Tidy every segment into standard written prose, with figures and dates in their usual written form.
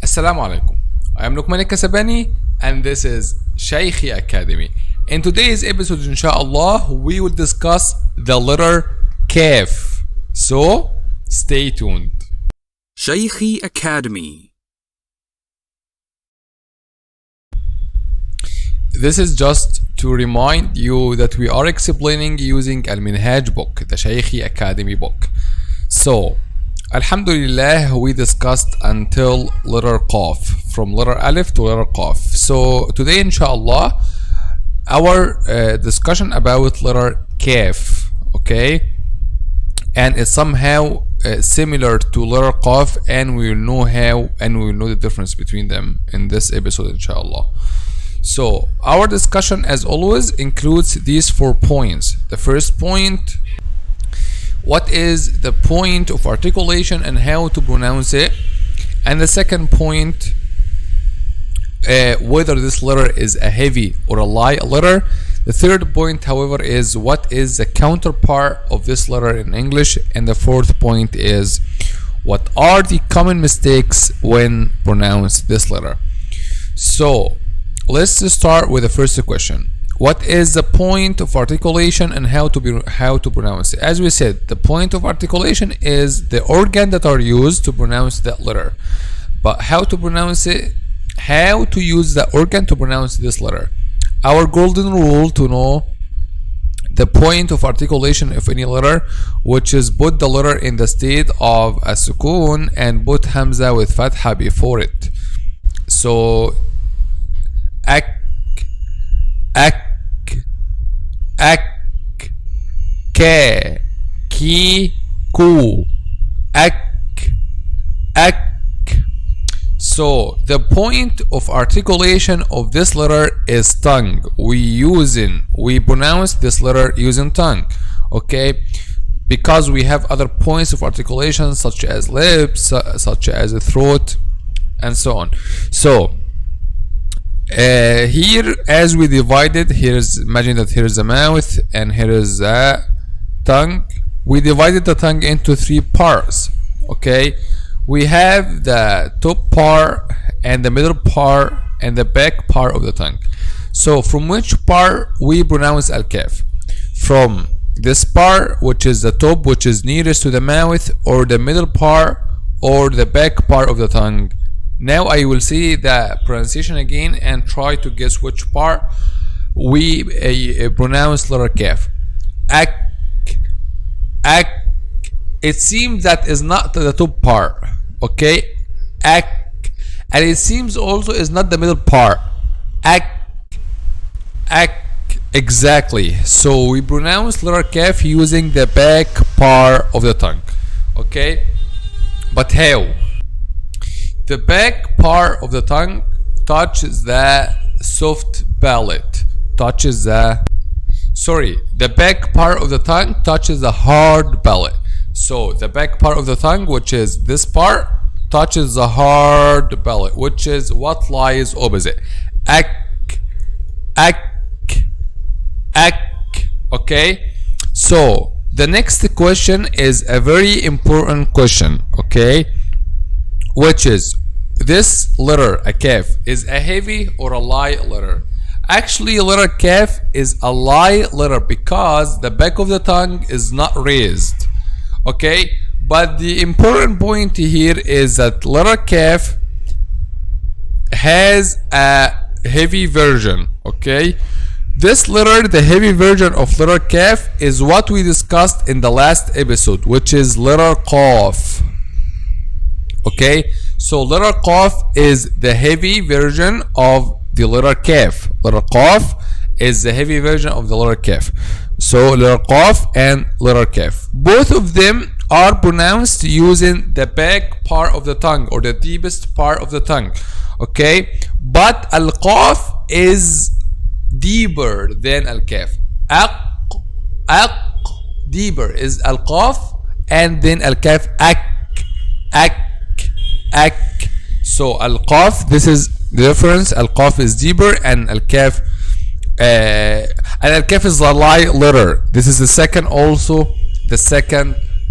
Assalamu alaikum. I am Noorani Qaida and this is Shaykhi Academy. In today's episode, inshallah, we will discuss the letter Kaf. So, stay tuned. Shaykhi Academy. This is just to remind you that we are explaining using Al-Minhaj book, the Shaykhi Academy book. So, Alhamdulillah, we discussed until letter Qaf, from letter Alif to letter Qaf. So today, inshallah, our discussion about letter Kaf, okay? And it's somehow similar to letter Qaf, and we will know how, and we will know the difference between them in this episode, inshallah. So our discussion, as always, includes these 4 points. The first point: what is the point of articulation and how to pronounce it? And the second point, whether this letter is a heavy or a light letter. The third point, however, is what is the counterpart of this letter in English. And the fourth point is what are the common mistakes when pronounce this letter. So let's start with the first question. What is the point of articulation and how to pronounce it? As we said, the point of articulation is the organ that are used to pronounce that letter. But how to pronounce it? How to use the organ to pronounce this letter? Our golden rule to know the point of articulation of any letter, which is put the letter in the state of a sukoon and put hamza with fatha before it. So ak, ka, ki, ku, ak. So the point of articulation of this letter is tongue. We pronounce this letter using tongue, okay? Because we have other points of articulation such as lips, such as the throat, and so on. So here, as we divided, imagine that here is the mouth and here is the tongue. We divided the tongue into 3 parts, okay? We have the top part and the middle part and the back part of the tongue. So from which part we pronounce al-kaf? From this part, which is the top, which is nearest to the mouth, or the middle part, or the back part of the tongue? Now I will say the pronunciation again and try to guess which part we pronounce letter kaf. Ak. It seems that is not the top part, okay? Ak. And it seems also is not the middle part. Ak. Exactly. So we pronounce letter kaf using the back part of the tongue, okay? But how? The back part of the tongue touches the soft palate, the back part of the tongue touches the hard palate. So the back part of the tongue, which is this part, touches the hard palate, which is what lies opposite. Ak. Okay? So the next question is a very important question, okay? Which is, this letter, a kaf, is a heavy or a light letter? Actually, letter kaf is a light letter because the back of the tongue is not raised, okay? But the important point here is that letter kaf has a heavy version, okay? This letter, the heavy version of letter kaf, is what we discussed in the last episode, which is letter qaf. Okay, so letter qaf is the heavy version of the letter kaf. Letter qaf is the heavy version of the letter kaf. So letter qaf and letter kaf, both of them are pronounced using the back part of the tongue or the deepest part of the tongue, okay? But al-qaf is deeper than al-kaf. Aq deeper is al-qaf, and then al-kaf ak. So al-qaf, this is the difference. Al-qaf is deeper and al-kaf is a light letter. This is the second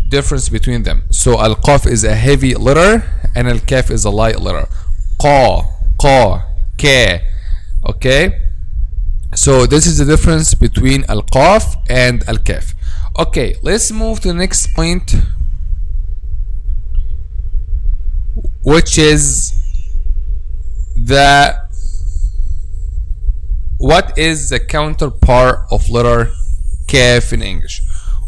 difference between them. So al-qaf is a heavy letter and al-kaf is a light letter. qa, ka. Okay, so this is the difference between al-qaf and al-kaf. Okay, let's move to the next point, which is what is the counterpart of letter kaf in English?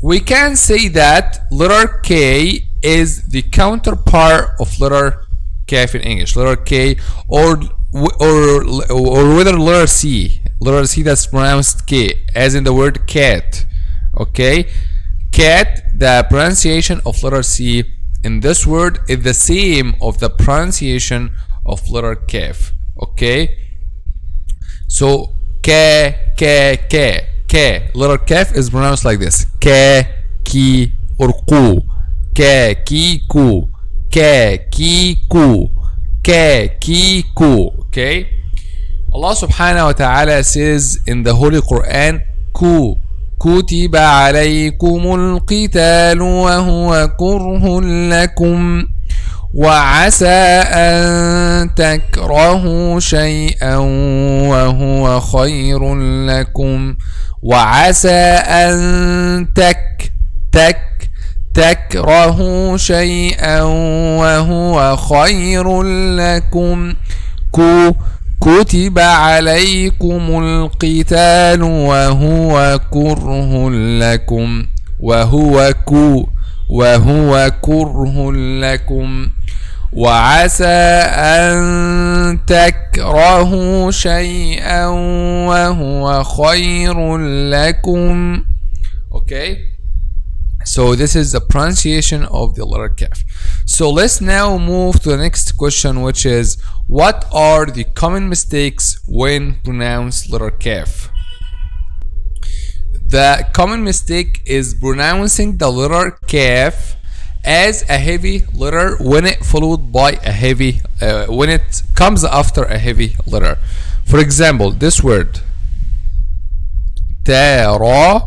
We can say that letter K is the counterpart of letter kaf in English. Letter K or whether letter C that's pronounced K, as in the word cat. Okay, cat, the pronunciation of letter C in this word is the same of the pronunciation of letter kaf. Okay, so ka, letter kaf is pronounced like this: ka, ki, or ku, ka, ki, ku, ka, ki, ku, ka, ki, ku. Okay, Allah subhanahu wa ta'ala says in the Holy Quran, كتب عليكم القتال وهو كره لكم وعسى أن تكرهوا شيئا وهو خير لكم وعسى أن تكرهوا شيئا وهو خير لكم كتب عليكم القتال وهو كره لكم وهو كره لكم وعسى أن تكرهوا شيئا وهو خير لكم. Okay, so this is the pronunciation of the letter kaf. So let's now move to the next question, which is what are the common mistakes when pronounced letter kaf? The common mistake is pronouncing the letter kaf as a heavy letter when it followed by a heavy when it comes after a heavy letter. For example, this word tarakahum.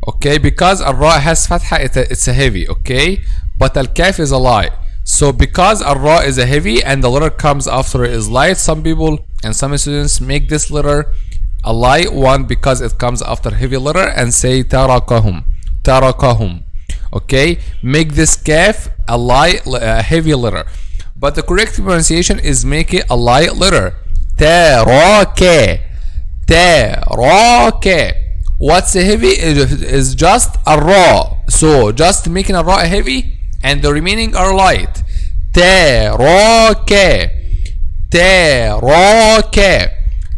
Okay, because al-ra has fatha, it's a heavy. Okay, but al-kaf is a light. So because al-ra is a heavy and the letter comes after it is light, some people and some students make this letter a light one because it comes after heavy letter and say tarakahum. Okay, make this kaf a heavy letter, but the correct pronunciation is make it a light letter. Taraka. What's a heavy is just a ra, so just making a ra a heavy and the remaining are light. Taraka.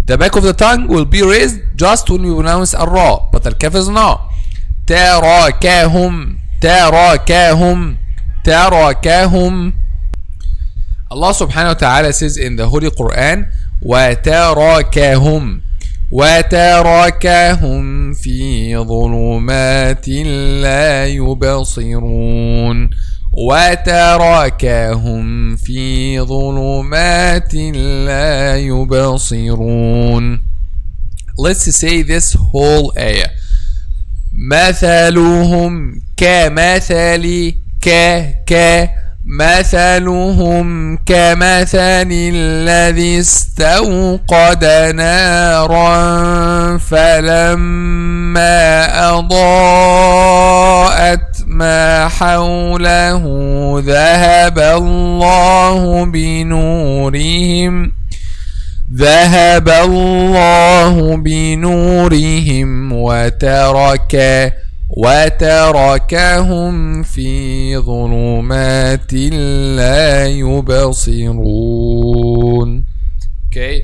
The back of the tongue will be raised just when we pronounce a ra, but the kaf is not. تراكهم. Allah subhanahu wa ta'ala says in the Holy Quran, وتراكهم في ظلمات لا يبصرون. وتراكهم في ظلمات لا يبصرون. Let's say this whole ayah. مثلهم كمثل مثلهم كمثل الذي استوقد نارا فلما أضاءت ما حوله ذهب الله بنورهم وتركهم في ظلمات لا يبصرون. Okay,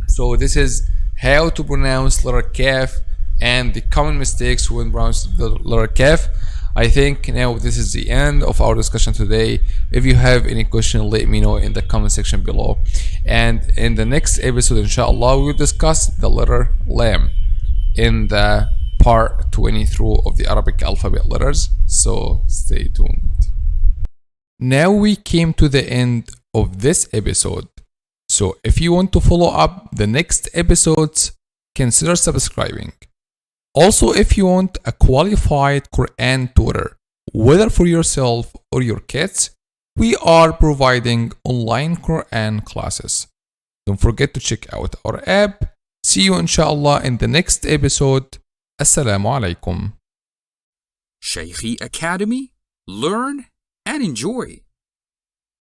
so this is how to pronounce letter kaf and the common mistakes when pronouncing the letter kaf. I think now this is the end of our discussion today. If you have any question, let me know in the comment section below, and in the next episode inshallah we will discuss the letter lam in the part 23 of the Arabic alphabet letters, so stay tuned. Now we came to the end of this episode, so if you want to follow up the next episodes, consider subscribing. Also, if you want a qualified Quran tutor, whether for yourself or your kids, We are providing online Quran classes. Don't forget to check out our app. See you inshallah in the next episode. Assalamu alaikum. Shaykhi Academy. Learn and enjoy.